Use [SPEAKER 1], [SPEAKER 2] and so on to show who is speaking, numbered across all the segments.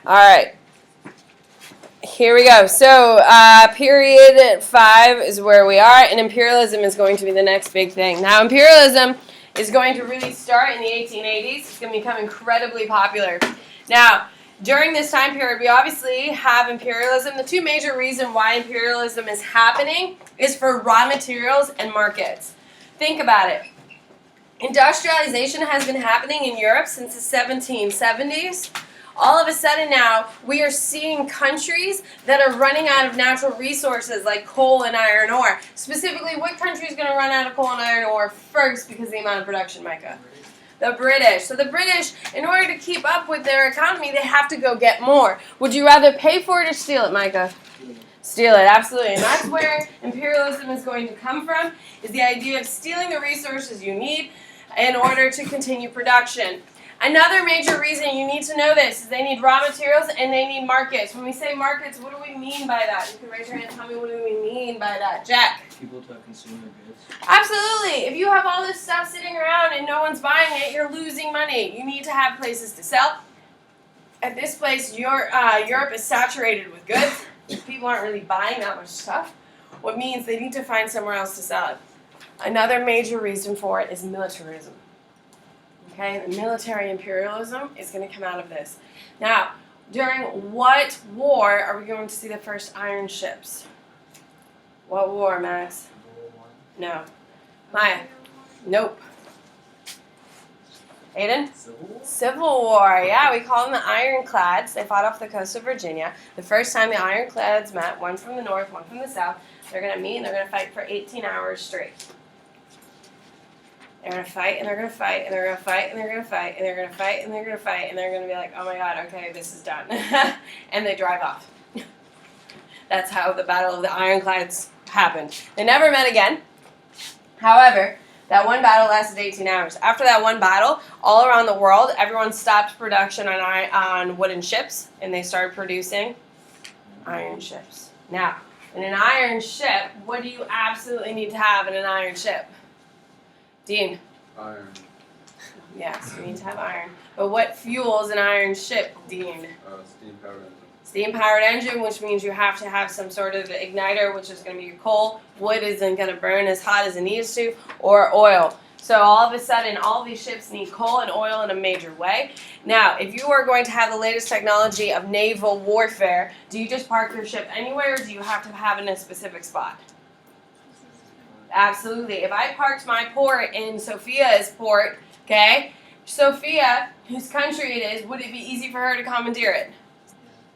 [SPEAKER 1] All right. Here we go. So, period 5 is where we are, and imperialism is going to be the next big thing. Now, imperialism is going to really start in the 1880s. It's going to become incredibly popular. Now, during this time period, we obviously have imperialism. The two major reasons why imperialism is happening is for raw materials and markets. Think about it. Industrialization has been happening in Europe since the 1770s. All of a sudden now, we are seeing countries that are running out of natural resources like coal and iron ore. Specifically, what country is going to run out of coal and iron ore first because of the amount of production, Micah? The British. So the British, in order to keep up with their economy, they have to go get more. Would you rather pay for it or steal it, Micah? Steal it, absolutely. And that's where imperialism is going to come from, is the idea of stealing the resources you need in order to continue production. Another major reason you need to know this is they need raw materials and they need markets. When we say markets, what do we mean by that? You can raise your hand and tell me what do we mean by that. Jack?
[SPEAKER 2] People to consume their goods.
[SPEAKER 1] Absolutely. If you have all this stuff sitting around and no one's buying it, you're losing money. You need to have places to sell. At this place, Europe is saturated with goods. People aren't really buying that much stuff, what means they need to find somewhere else to sell it. Another major reason for it is militarism. Okay, the military imperialism is going to come out of this. Now, during what war are we going to see the first iron ships? What war, Max? No. Maya? Nope. Aiden? Civil War. Yeah, we call them the ironclads. They fought off the coast of Virginia. The first time the ironclads met, one from the north, one from the south, they're going to meet and they're going to fight for 18 hours straight. They're going to fight, and they're going to fight, and they're going to fight, and they're going to fight, and they're going to fight, and they're going to fight, and they're going to be like, oh my god, okay, this is done. And they drive off. That's how the Battle of the Ironclads happened. They never met again. However, that one battle lasted 18 hours. After that one battle, all around the world, everyone stopped production on wooden ships, and they started producing iron ships. Now, in an iron ship, what do you absolutely need to have in an iron ship? Dean?
[SPEAKER 3] Iron.
[SPEAKER 1] Yes, you need to have iron. But what fuels an iron ship, Dean?
[SPEAKER 3] Steam-powered engine.
[SPEAKER 1] Steam-powered engine, which means you have to have some sort of igniter, which is going to be your coal. Wood isn't going to burn as hot as it needs to, or oil. So all of a sudden, all these ships need coal and oil in a major way. Now, if you are going to have the latest technology of naval warfare, do you just park your ship anywhere, or do you have to have it in a specific spot? Absolutely. If I parked my port in Sophia's port, okay, Sophia, whose country it is, would it be easy for her to commandeer it?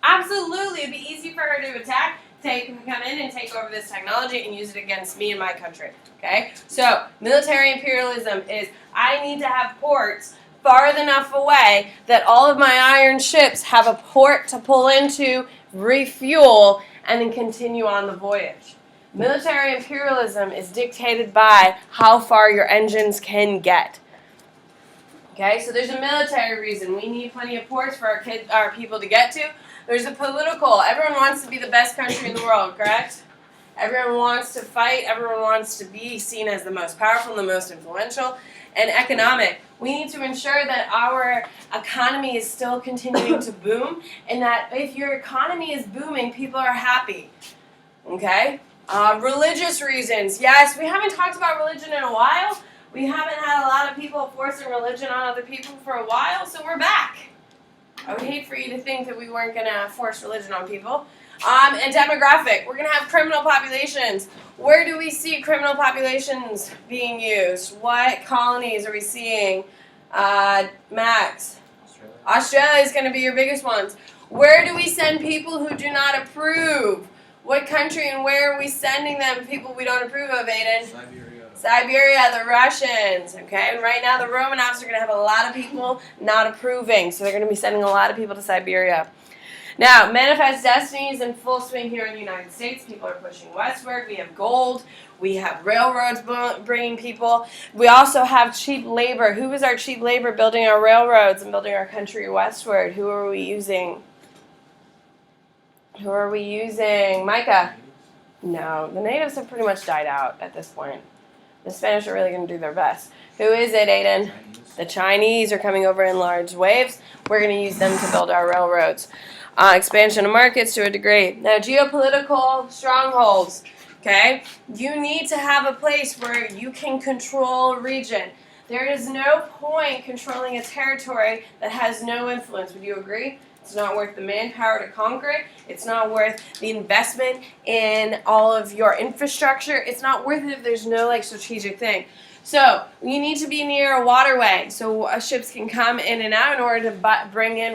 [SPEAKER 1] Absolutely. It would be easy for her to attack, come in and take over this technology and use it against me and my country. Okay? So, military imperialism is I need to have ports far enough away that all of my iron ships have a port to pull into, refuel, and then continue on the voyage. Military imperialism is dictated by how far your engines can get. Okay, so there's a military reason. We need plenty of ports for our people to get to. There's a political. Everyone wants to be the best country in the world, correct? Everyone wants to fight. Everyone wants to be seen as the most powerful and the most influential. And economic. We need to ensure that our economy is still continuing to boom, and that if your economy is booming, people are happy. Okay? Religious reasons. Yes, we haven't talked about religion in a while. We haven't had a lot of people forcing religion on other people for a while, so we're back. I would hate for you to think that we weren't going to force religion on people. And demographic. We're going to have criminal populations. Where do we see criminal populations being used? What colonies are we seeing? Max? Australia is going to be your biggest ones. Where do we send people who do not approve? What country and where are we sending them, people we don't approve of, Aiden? Siberia, the Russians, okay? And right now the Romanovs are going to have a lot of people not approving, so they're going to be sending a lot of people to Siberia. Now, manifest destiny is in full swing here in the United States. People are pushing westward. We have gold. We have railroads bringing people. We also have cheap labor. Who is our cheap labor building our railroads and building our country westward? Who are we using? Who are we using? Micah? No, the natives have pretty much died out at this point. The Spanish are really going to do their best. Who is it, Aiden? The Chinese are coming over in large waves. We're going to use them to build our railroads. Expansion of markets to a degree. Now, geopolitical strongholds. Okay? You need to have a place where you can control a region. There is no point controlling a territory that has no influence. Would you agree? It's not worth the manpower to conquer it. It's not worth the investment in all of your infrastructure. It's not worth it if there's no strategic thing. So you need to be near a waterway so ships can come in and out in order to bring in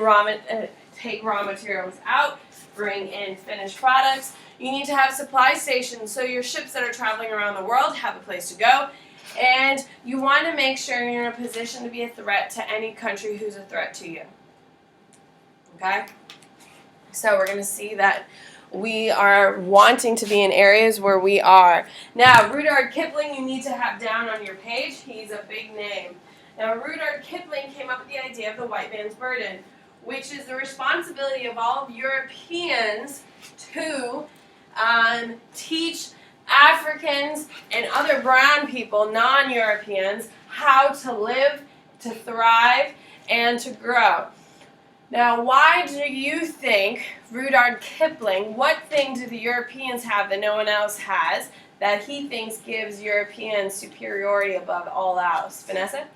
[SPEAKER 1] take raw materials out, bring in finished products. You need to have supply stations so your ships that are traveling around the world have a place to go. And you want to make sure you're in a position to be a threat to any country who's a threat to you. Okay? So we're going to see that we are wanting to be in areas where we are. Now, Rudyard Kipling, you need to have down on your page. He's a big name. Now, Rudyard Kipling came up with the idea of the white man's burden, which is the responsibility of all of Europeans to teach Africans and other brown people, non-Europeans, how to live, to thrive, and to grow. Now, why do you think Rudyard Kipling, what thing do the Europeans have that no one else has that he thinks gives Europeans superiority above all else? Vanessa?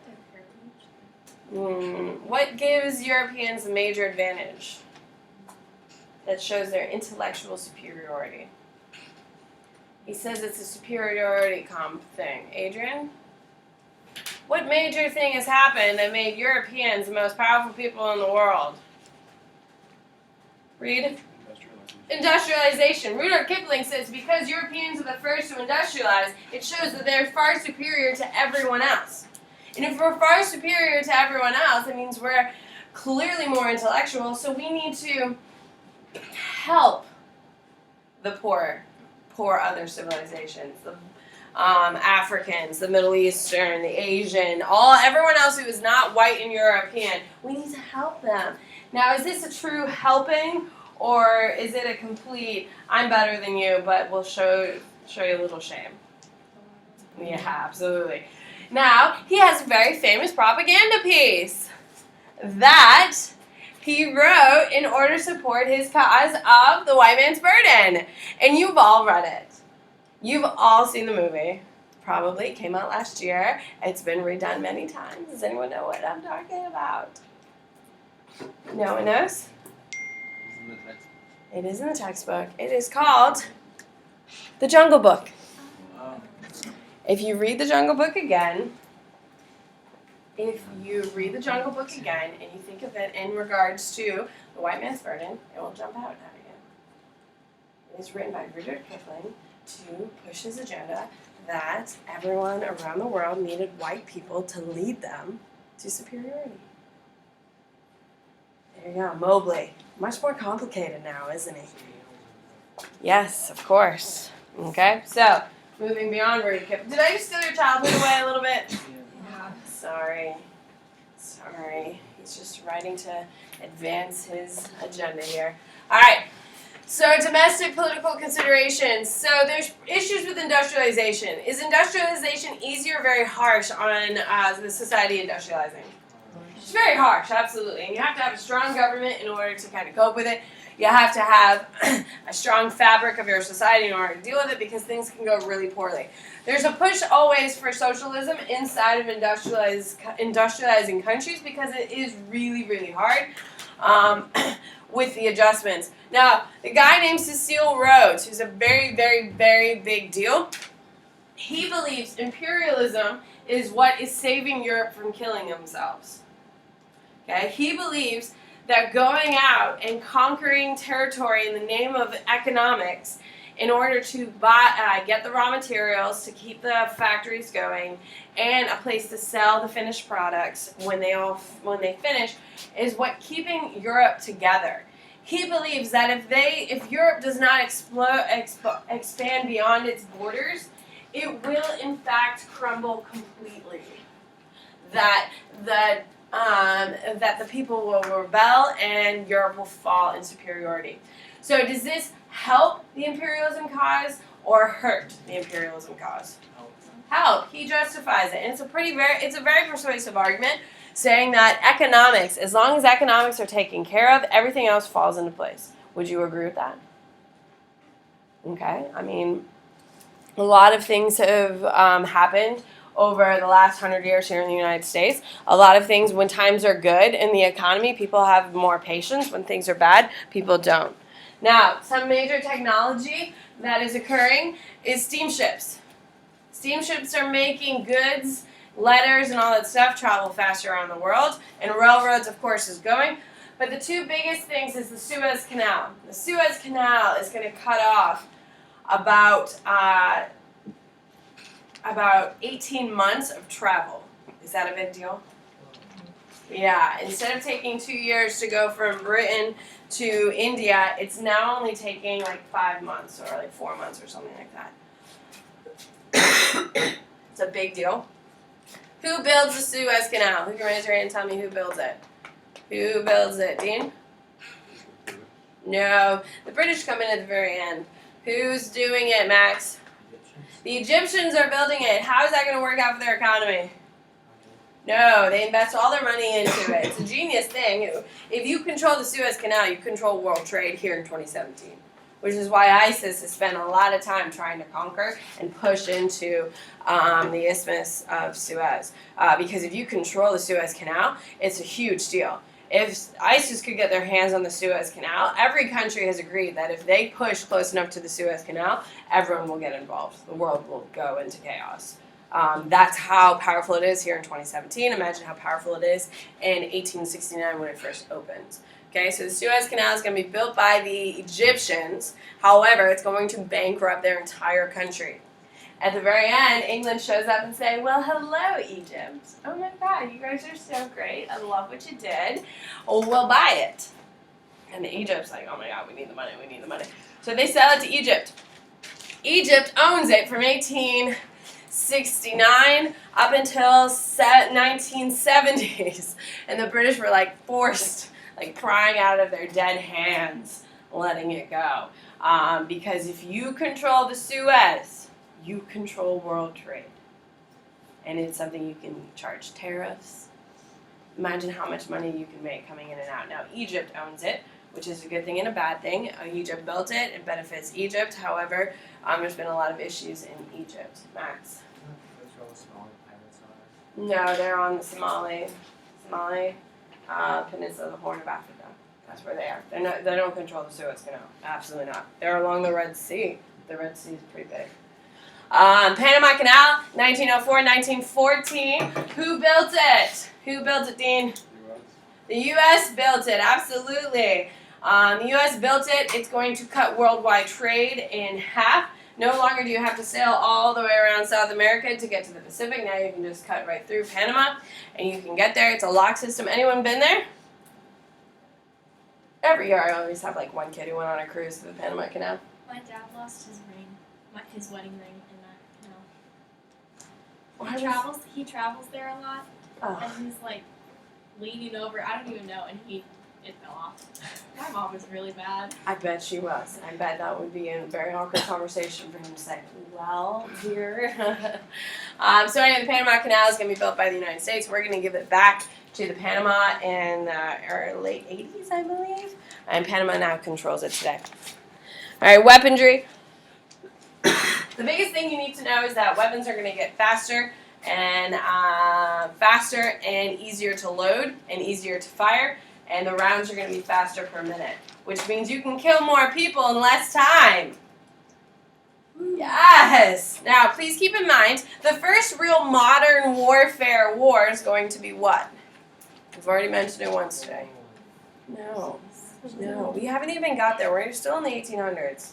[SPEAKER 1] What gives Europeans a major advantage that shows their intellectual superiority? He says it's a superiority thing. Adrian? What major thing has happened that made Europeans the most powerful people in the world? Read. Industrialization. Rudyard Kipling says because Europeans are the first to industrialize, it shows that they're far superior to everyone else. And if we're far superior to everyone else, it means we're clearly more intellectual, so we need to help the poor other civilizations, the Africans, the Middle Eastern, the Asian, everyone else who is not white and European. We need to help them. Now, is this a true helping, or is it a complete, I'm better than you, but we'll show you a little shame? Yeah, absolutely. Now, he has a very famous propaganda piece that he wrote in order to support his cause of the white man's burden. And you've all read it. You've all seen the movie. Probably. It came out last year. It's been redone many times. Does anyone know what I'm talking about? No one knows? It is in the textbook. It is called The Jungle Book. If you read The Jungle Book again, and you think of it in regards to the white man's burden, it will jump out at you. It is written by Rudyard Kipling to push his agenda that everyone around the world needed white people to lead them to superiority. There you go, Mobley. Much more complicated now, isn't he? Yes, of course. Okay, so moving beyond Rudyard Kipling. Did I just steal your childhood away a little bit? Yeah. Sorry. He's just writing to advance his agenda here. All right. So domestic political considerations. So there's issues with industrialization. Is industrialization easy or very harsh on the society industrializing? It's very harsh, absolutely. And you have to have a strong government in order to kind of cope with it. You have to have a strong fabric of your society in order to deal with it because things can go really poorly. There's a push always for socialism inside of industrializing countries because it is really, really hard with the adjustments. Now, the guy named Cecil Rhodes, who's a very, very, very big deal, he believes imperialism is what is saving Europe from killing themselves. Okay? He believes that going out and conquering territory in the name of economics in order to get the raw materials to keep the factories going and a place to sell the finished products when they finish is what keeping Europe together. He believes that if Europe does not expand beyond its borders, it will in fact crumble completely. That the people will rebel and Europe will fall in superiority. So does this help the imperialism cause or hurt the imperialism cause? help. He justifies it. And it's a very persuasive argument saying that economics, as long as economics are taken care of, everything else falls into place. Would you agree with that? Okay. I mean, a lot of things have happened over the last 100 years here in the United States. A lot of things, when times are good in the economy, people have more patience. When things are bad, people don't. Now, some major technology that is occurring is steamships. Steamships are making goods, letters, and all that stuff travel faster around the world. And railroads, of course, is going. But the two biggest things is the Suez Canal. The Suez Canal is going to cut off about 18 months of travel. Is that a big deal? Yeah, instead of taking 2 years to go from Britain to India, it's now only taking like 5 months or like 4 months or something like that. It's a big deal. Who builds the Suez Canal? Who can raise your hand and tell me who builds it? Who builds it? Dean? No, the British come in at the very end. Who's doing it, Max? The Egyptians are building it. How is that going to work out for their economy? No, they invest all their money into it. It's a genius thing. If you control the Suez Canal, you control world trade here in 2017, which is why ISIS has spent a lot of time trying to conquer and push into the Isthmus of Suez. Because if you control the Suez Canal, it's a huge deal. If ISIS could get their hands on the Suez Canal, every country has agreed that if they push close enough to the Suez Canal, everyone will get involved. The world will go into chaos. That's how powerful it is here in 2017. Imagine how powerful it is in 1869 when it first opened. Okay, so the Suez Canal is going to be built by the Egyptians. However, it's going to bankrupt their entire country. At the very end, England shows up and say, well, hello, Egypt. Oh my God, you guys are so great. I love what you did. Oh, we'll buy it. And Egypt's like, oh my God, we need the money, we need the money. So they sell it to Egypt. Egypt owns it from 1869 up until 1970s. And the British were like forced, like prying out of their dead hands, letting it go. Because if you control the Suez, you control world trade. And it's something you can charge tariffs. Imagine how much money you can make coming in and out. Now, Egypt owns it, which is a good thing and a bad thing. Egypt built it. It benefits Egypt. However, there's been a lot of issues in Egypt. Max?
[SPEAKER 2] That's where all the Somali pirates are.
[SPEAKER 1] No, they're on the Somali Peninsula, the Horn of Africa. That's where they are. They don't control the Suez Canal. Absolutely not. They're along the Red Sea. The Red Sea is pretty big. Panama Canal, 1904, 1914. Who built it? Who built it, Dean? The U.S. built it, absolutely. The U.S. built it. It's going to cut worldwide trade in half. No longer do you have to sail all the way around South America to get to the Pacific. Now you can just cut right through Panama, and you can get there. It's a lock system. Anyone been there? Every year I always have like one kid who went on a cruise to the Panama Canal.
[SPEAKER 3] My dad lost his ring, his wedding ring in that canal. He travels there a lot, and he's like leaning over. I don't even know, and it fell off. My mom was really bad.
[SPEAKER 1] I bet she was. I bet that would be a very awkward conversation for him to say, well, dear. So anyway, the Panama Canal is going to be built by the United States. We're going to give it back to the Panama in our late 80s, I believe. And Panama now controls it today. All right, weaponry. The biggest thing you need to know is that weapons are going to get faster and easier to load and easier to fire. And the rounds are going to be faster per minute, which means you can kill more people in less time. Yes! Now, please keep in mind, the first real modern warfare war is going to be what? We've already mentioned it once today. No, we haven't even got there. We're still in the 1800s.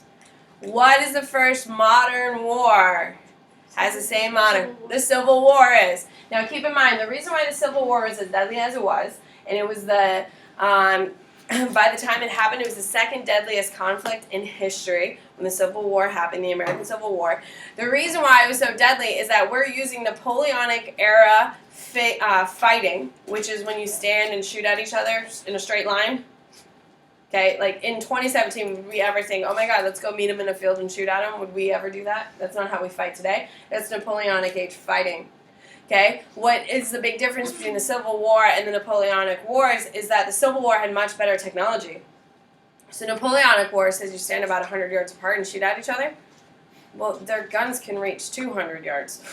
[SPEAKER 1] What is the first modern war? Has the same motto. The Civil War is. Now, keep in mind, the reason why the Civil War was as deadly as it was, and it was the, by the time it happened, it was the second deadliest conflict in history when the Civil War happened, the American Civil War. The reason why it was so deadly is that we're using Napoleonic era fighting, which is when you stand and shoot at each other in a straight line. Okay, like in 2017, would we ever think, oh my God, let's go meet him in a field and shoot at him? Would we ever do that? That's not how we fight today. That's Napoleonic age fighting. Okay, what is the big difference between the Civil War and the Napoleonic Wars is that the Civil War had much better technology. So Napoleonic War says you stand about 100 yards apart and shoot at each other. Well, their guns can reach 200 yards.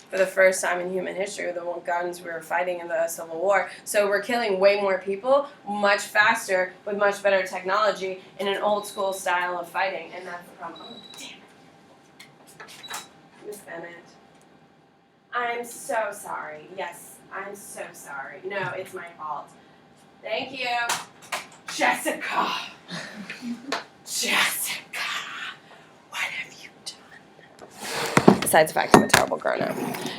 [SPEAKER 1] For the first time in human history, the guns we were fighting in the Civil War. So we're killing way more people, much faster, with much better technology, in an old school style of fighting, and that's the problem. Oh, damn it. Miss Bennett. I'm so sorry. Yes, I'm so sorry. No, it's my fault. Thank you. Jessica. Jessica. What have you done? Besides the fact I'm a terrible grown-up.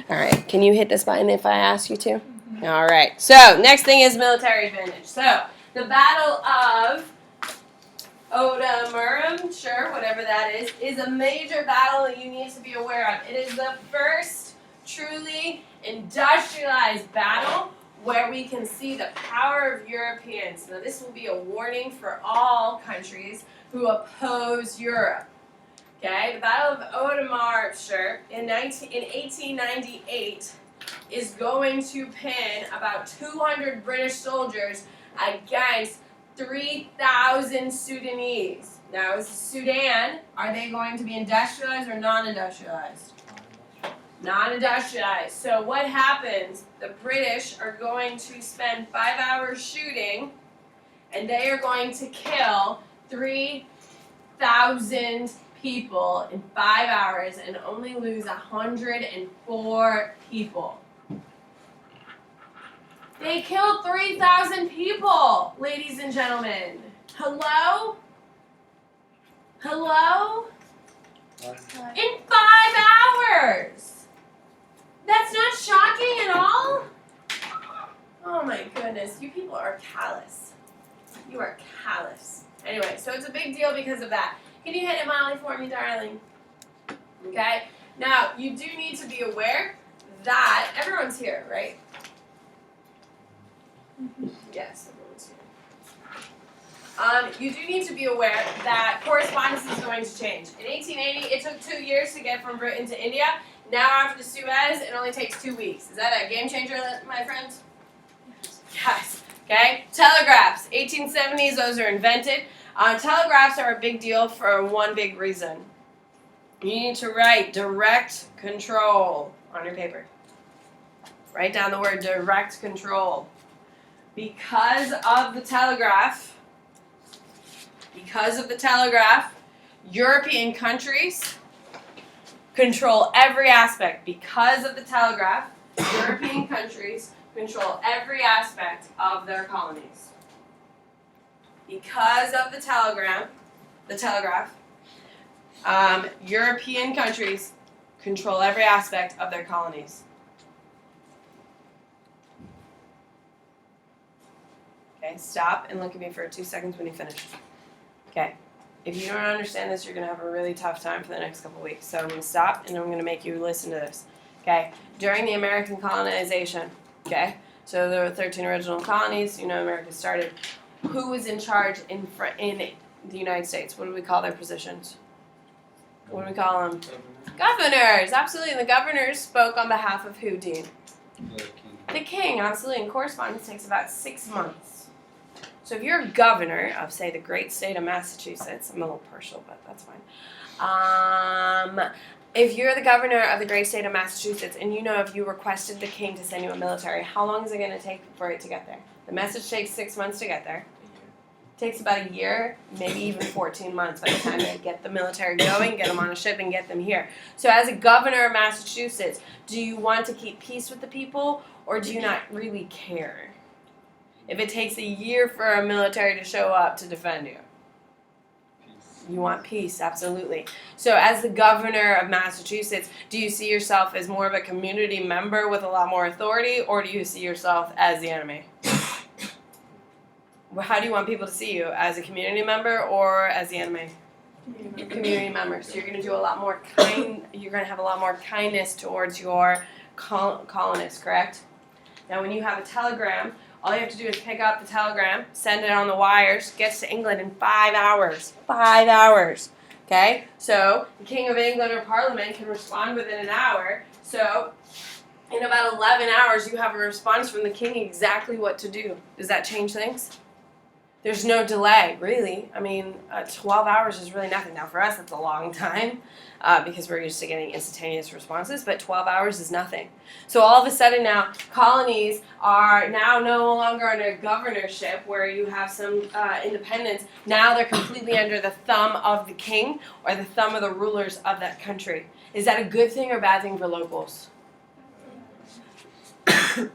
[SPEAKER 1] All right. Can you hit this button if I ask you to? Mm-hmm. All right. So, next thing is military advantage. So, the Battle of Odomurum, sure, whatever that is a major battle that you need to be aware of. It is the first truly industrialized battle where we can see the power of Europeans. Now, this will be a warning for all countries who oppose Europe. Okay, the Battle of Odomurum in 1898 is going to pin about 200 British soldiers against 3,000 Sudanese. Now, is Sudan, are they going to be industrialized or non-industrialized? Non-industrialized. So what happens? The British are going to spend 5 hours shooting, and they are going to kill 3,000 people in 5 hours and only lose 104 people. They killed 3,000 people, ladies and gentlemen. Hello? Hello? In 5 hours! That's not shocking at all? Oh my goodness, you people are callous. You are callous. Anyway, so it's a big deal because of that. Can you hit it, Molly, for me, darling? Okay? Now, you do need to be aware that everyone's here, right? Yes, everyone's here. You do need to be aware that correspondence is going to change. In 1880, it took 2 years to get from Britain to India. Now, after the Suez, it only takes 2 weeks. Is that a game changer, my friends? Yes. Okay? Telegraphs. 1870s, those are invented. Telegraphs are a big deal for one big reason. You need to write direct control on your paper. Write down the word direct control. Because of the telegraph, European countries control every aspect. Because of the telegraph, European countries control every aspect of their colonies. Because of the telegraph, European countries control every aspect of their colonies. Okay, stop and look at me for 2 seconds when you finish. Okay, if you don't understand this, you're going to have a really tough time for the next couple weeks. So I'm going to stop and I'm going to make you listen to this. Okay, during the American colonization, okay, so there were 13 original colonies, America started. Who was in charge in the United States? What do we call their positions? What do we call them? Governors, absolutely. And the governors spoke on behalf of who, Dean? The king, absolutely. And correspondence takes about 6 months. So if you're a governor of, say, the great state of Massachusetts, I'm a little partial, but that's fine. If you're the governor of the great state of Massachusetts, and if you requested the king to send you a military, how long is it going to take for it to get there? The message takes 6 months to get there. It takes about a year, maybe even 14 months by the time they get the military going, get them on a ship, and get them here. So as a governor of Massachusetts, do you want to keep peace with the people, or do you not really care? If it takes a year for a military to show up to defend you. You want peace, absolutely. So as the governor of Massachusetts, do you see yourself as more of a community member with a lot more authority, or do you see yourself as the enemy? How do you want people to see you? As a community member or as the enemy? Community member. So you're going to do a lot more you're going to have a lot more kindness towards your colonists, correct? Now when you have a telegram All you have to do is pick up the telegram, send it on the wires, gets to England in 5 hours. 5 hours. Okay? So the King of England or Parliament can respond within an hour. So in about 11 hours, you have a response from the king exactly what to do. Does that change things? There's no delay, really. I mean, 12 hours is really nothing. Now, for us, that's a long time because we're used to getting instantaneous responses, but 12 hours is nothing. So all of a sudden now, colonies are now no longer under governorship where you have some independence. Now they're completely under the thumb of the king or the thumb of the rulers of that country. Is that a good thing or bad thing for locals?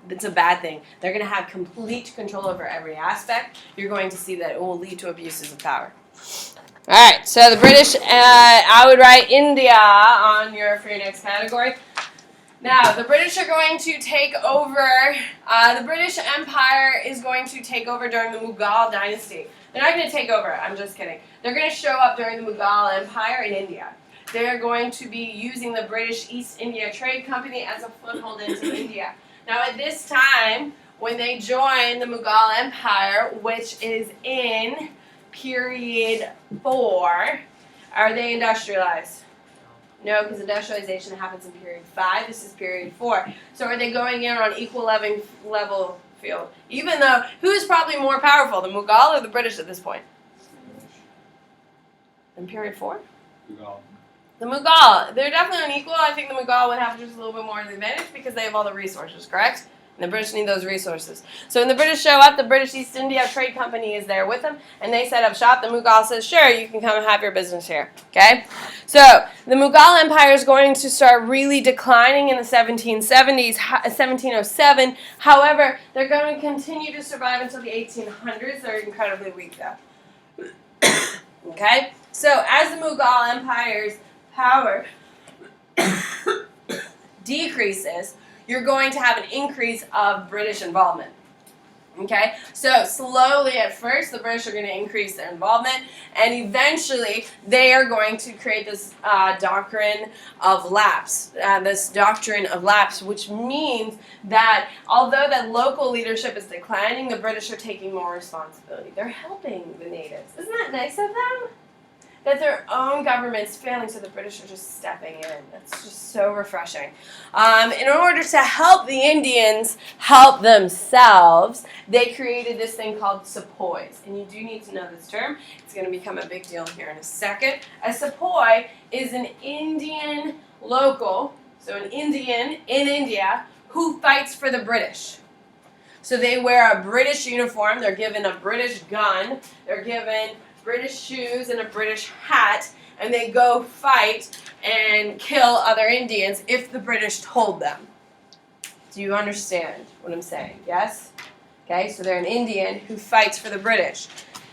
[SPEAKER 1] It's a bad thing. They're going to have complete control over every aspect. You're going to see that it will lead to abuses of power. All right, so the British, I would write India on for your next category. Now, the British are going to take over, the British Empire is going to take over during the Mughal dynasty. They're not going to take over, I'm just kidding. They're going to show up during the Mughal Empire in India. They're going to be using the British East India Trade Company as a foothold into India. Now, at this time, when they join the Mughal Empire, which is in period 4, are they industrialized? No, because industrialization happens in period 5. This is period 4. So are they going in on equal level field? Even though, who is probably more powerful, the Mughal or the British at this point? In period 4?
[SPEAKER 2] Mughal.
[SPEAKER 1] The Mughal, they're definitely unequal. I think the Mughal would have just a little bit more of the advantage because they have all the resources, correct? And the British need those resources. So when the British show up, the British East India Trade Company is there with them, and they set up shop. The Mughal says, sure, you can come and have your business here, okay? So the Mughal Empire is going to start really declining in the 1770s, 1707. However, they're going to continue to survive until the 1800s. They're incredibly weak, though. Okay? So as the Mughal Empire's power decreases, you're going to have an increase of British involvement. Okay? So slowly at first, the British are going to increase their involvement, and eventually they are going to create this doctrine of lapse. Which means that although that local leadership is declining, the British are taking more responsibility. They're helping the natives. Isn't that nice of them? That their own government's failing, so the British are just stepping in. That's just so refreshing. In order to help the Indians help themselves, they created this thing called sepoys. And you do need to know this term. It's going to become a big deal here in a second. A sepoy is an Indian local, so an Indian in India, who fights for the British. So they wear a British uniform. They're given a British gun. They're given British shoes and a British hat, and they go fight and kill other Indians if the British told them. Do you understand what I'm saying? Yes? Okay, so they're an Indian who fights for the British.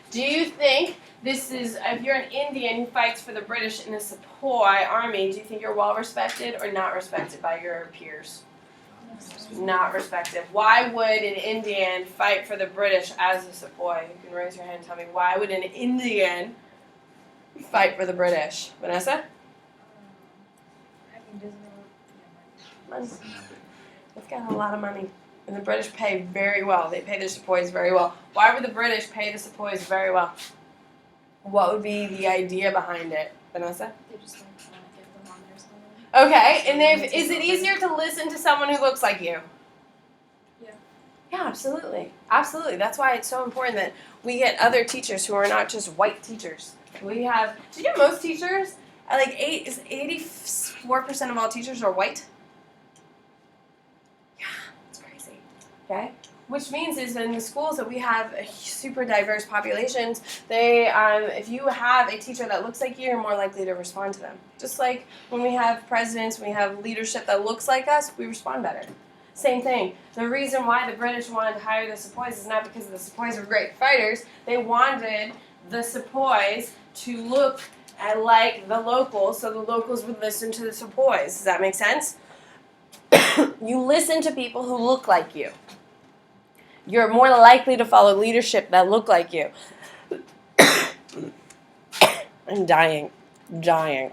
[SPEAKER 1] Do you think this is, if you're an Indian who fights for the British in a sepoy army, do you think you're well respected or not respected by your peers? Not respected. Why would an Indian fight for the British as a sepoy? You can raise your hand and tell me, why would an Indian fight for the British? Vanessa?
[SPEAKER 3] I think just
[SPEAKER 1] Money. It's got a lot of money. And the British pay very well. They pay their sepoys very well. Why would the British pay the sepoys very well? What would be the idea behind it? Vanessa?
[SPEAKER 3] they just like want to get them on their side.
[SPEAKER 1] Okay, and is it easier to listen to someone who looks like you?
[SPEAKER 3] Yeah.
[SPEAKER 1] Yeah, absolutely. Absolutely. That's why it's so important that we get other teachers who are not just white teachers. We have, did you know most teachers, 84% of all teachers are white? Yeah, it's crazy. Okay? Which means is in the schools that we have super diverse populations, they, if you have a teacher that looks like you, you're more likely to respond to them. Just like when we have presidents, we have leadership that looks like us, we respond better. Same thing. The reason why the British wanted to hire the sepoys is not because the sepoys were great fighters. They wanted the sepoys to look like the locals, so the locals would listen to the sepoys. Does that make sense? You listen to people who look like you. You're more likely to follow leadership that look like you. I'm dying. All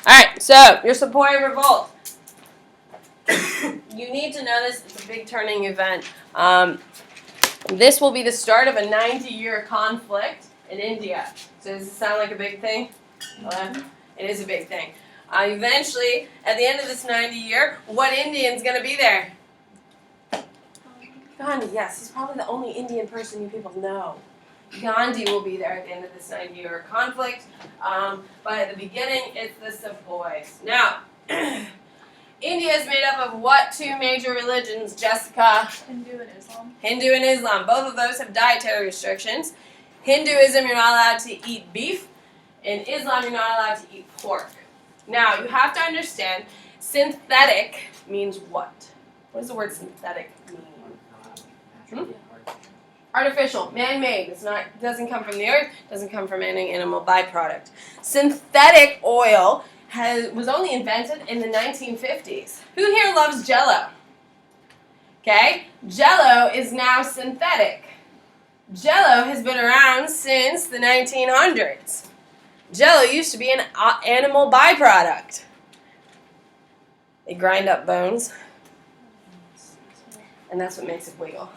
[SPEAKER 1] right, so your sepoy revolt. You need to know this. It's big turning event. This will be the start of a 90-year conflict in India. So does it sound like a big thing? Well, it is a big thing. Eventually, at the end of this 90-year, what Indian's going to be there? Gandhi, yes. He's probably the only Indian person you people know. Gandhi will be there at the end of this 90-year conflict. But at the beginning, it's the sepoys. Now, India is made up of what two major religions, Jessica?
[SPEAKER 3] Hindu and Islam.
[SPEAKER 1] Hindu and Islam. Both of those have dietary restrictions. Hinduism, you're not allowed to eat beef. In Islam, you're not allowed to eat pork. Now, you have to understand, synthetic means what? What does the word synthetic mean? Artificial, man-made. Doesn't come from the earth, doesn't come from any animal byproduct. Synthetic oil was only invented in the 1950s. Who here loves Jell-O? Okay, Jell-O is now synthetic. Jell-O has been around since the 1900s. Jell-O used to be an animal byproduct. They grind up bones, and that's what makes it wiggle.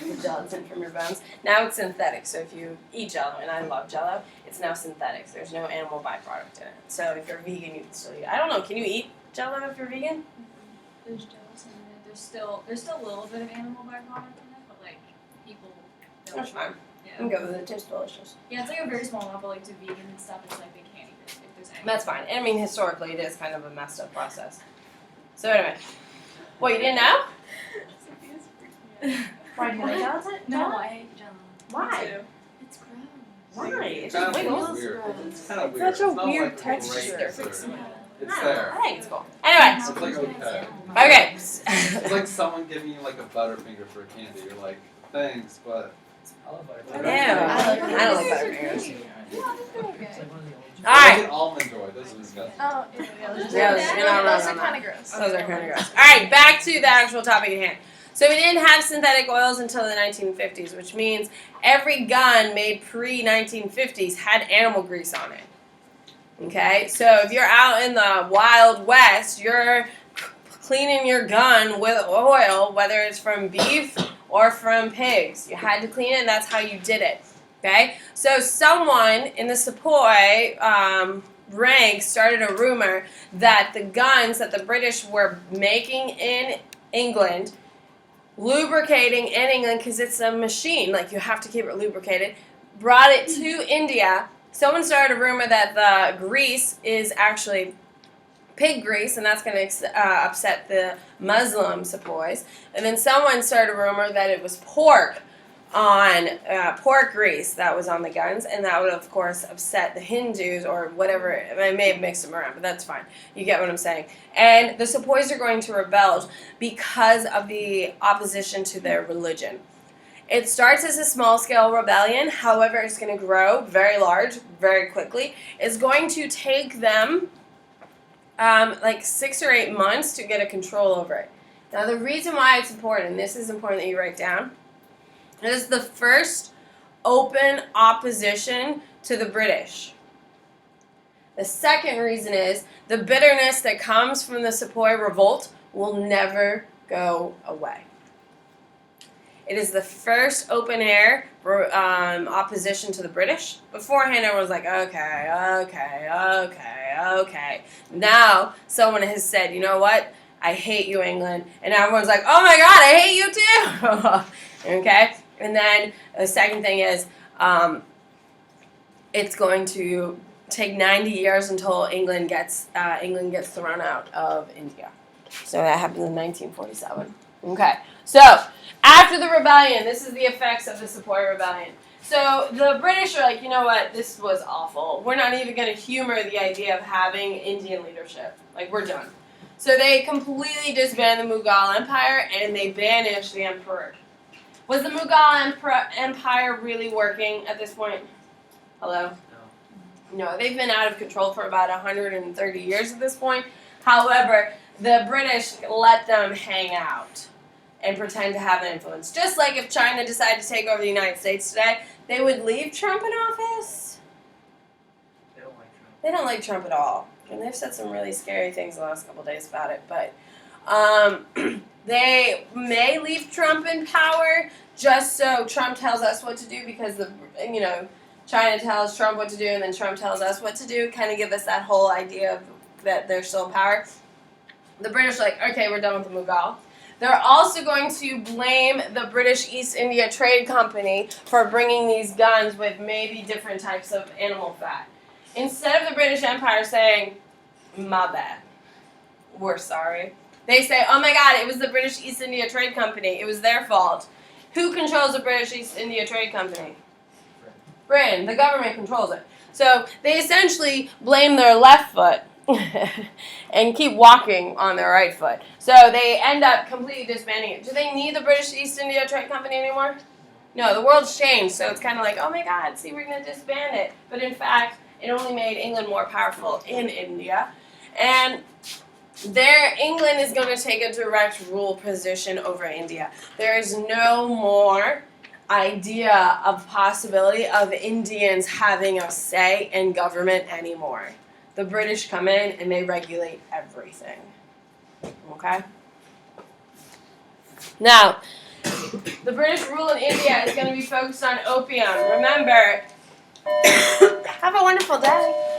[SPEAKER 1] The gelatin from your bones. Now it's synthetic, so if you eat Jell-O, and I love Jell-O, it's now synthetic. So there's no animal byproduct in it. So if you're vegan, you can still eat it. I don't know, can you eat Jell-O if you're vegan?
[SPEAKER 3] There's gelatin in it. There's still a little bit of animal byproduct in it, but like people don't.
[SPEAKER 1] That's fine.
[SPEAKER 3] Yeah.
[SPEAKER 1] I'm good with it. It tastes delicious.
[SPEAKER 3] Yeah, it's like a very small amount, but like to vegan and stuff, it's like they can't eat it if there's any.
[SPEAKER 1] That's fine. I mean, historically, it is kind of a messed up process. So anyway, what, you didn't know?
[SPEAKER 3] Sophia's freaking out.
[SPEAKER 1] Why do you like gelatin?
[SPEAKER 3] No, I hate Jell-O.
[SPEAKER 1] Why?
[SPEAKER 3] Me too. It's gross.
[SPEAKER 1] Why? It's
[SPEAKER 4] Kind
[SPEAKER 1] just
[SPEAKER 4] of
[SPEAKER 1] wiggles.
[SPEAKER 4] weird. It's kind of
[SPEAKER 1] It's
[SPEAKER 4] weird.
[SPEAKER 1] such a
[SPEAKER 4] It's not
[SPEAKER 1] weird
[SPEAKER 4] like
[SPEAKER 1] texture.
[SPEAKER 4] great dessert. It's
[SPEAKER 1] I
[SPEAKER 4] there.
[SPEAKER 1] think it's cool. Anyway.
[SPEAKER 4] It's like okay.
[SPEAKER 1] Okay.
[SPEAKER 4] It's like someone giving you like a Butterfinger for a candy. You're like, thanks, but
[SPEAKER 2] I love
[SPEAKER 1] Ew.
[SPEAKER 2] Butterfinger.
[SPEAKER 1] I don't like Butterfingers.
[SPEAKER 3] Yeah, they're pretty good.
[SPEAKER 2] It's like one of the old
[SPEAKER 1] All right.
[SPEAKER 4] I like an almond joy. Those are disgusting.
[SPEAKER 3] Oh, yeah,
[SPEAKER 1] Those
[SPEAKER 3] are kind of gross.
[SPEAKER 1] Those are kind of gross. All right, back to the actual topic at hand. So we didn't have synthetic oils until the 1950s, which means every gun made pre-1950s had animal grease on it. Okay, so if you're out in the Wild West, you're cleaning your gun with oil, whether it's from beef or from pigs. You had to clean it, and that's how you did it. Okay, so someone in the sepoy ranks started a rumor that the guns that the British were making in England, lubricating in England, because it's a machine, like you have to keep it lubricated, brought it to India. Someone started a rumor that the grease is actually pig grease, and that's going to upset the Muslim sepoys. And then someone started a rumor that it was pork grease that was on the guns, and that would of course upset the Hindus or whatever. I may have mixed them around, but that's fine. You get what I'm saying. And the sepoys are going to rebel because of the opposition to their religion. It starts as a small-scale rebellion, however, it's going to grow very large, very quickly. It's going to take them like 6 or 8 months to get a control over it. Now, the reason why it's important, and this is important that you write down, it is the first open opposition to the British. The second reason is the bitterness that comes from the Sepoy revolt will never go away. It is the first open-air opposition to the British. Beforehand, everyone was like, okay. Now, someone has said, you know what? I hate you, England. And everyone's like, oh my God, I hate you too. Okay? And then the second thing is it's going to take 90 years until England gets thrown out of India. So that happens in 1947. Okay. So after the rebellion, this is the effects of the Sepoy rebellion. So the British are like, you know what, this was awful. We're not even going to humor the idea of having Indian leadership. Like, we're done. So they completely disband the Mughal Empire, and they banished the emperor. Was the Mughal Empire really working at this point? Hello? No, they've been out of control for about 130 years at this point. However, the British let them hang out and pretend to have an influence. Just like if China decided to take over the United States today, they would leave Trump in office.
[SPEAKER 2] They don't like Trump.
[SPEAKER 1] They don't like Trump at all. And they've said some really scary things the last couple of days about it. But They may leave Trump in power just so Trump tells us what to do because China tells Trump what to do and then Trump tells us what to do. Kind of give us that whole idea of that they're still in power. The British are like, okay, we're done with the Mughal. They're also going to blame the British East India Trade Company for bringing these guns with maybe different types of animal fat. Instead of the British Empire saying, my bad, we're sorry, they say, oh my God, it was the British East India Trade Company. It was their fault. Who controls the British East India Trade Company? Britain. The government controls it. So they essentially blame their left foot and keep walking on their right foot. So they end up completely disbanding it. Do they need the British East India Trade Company anymore? No, the world's changed, so it's kind of like, oh my God, see, we're going to disband it. But in fact, it only made England more powerful in India. And England is going to take a direct rule position over India. There is no more idea of possibility of Indians having a say in government anymore. The British come in and they regulate everything. Okay? Now, the British rule in India is going to be focused on opium. Remember, have a wonderful day.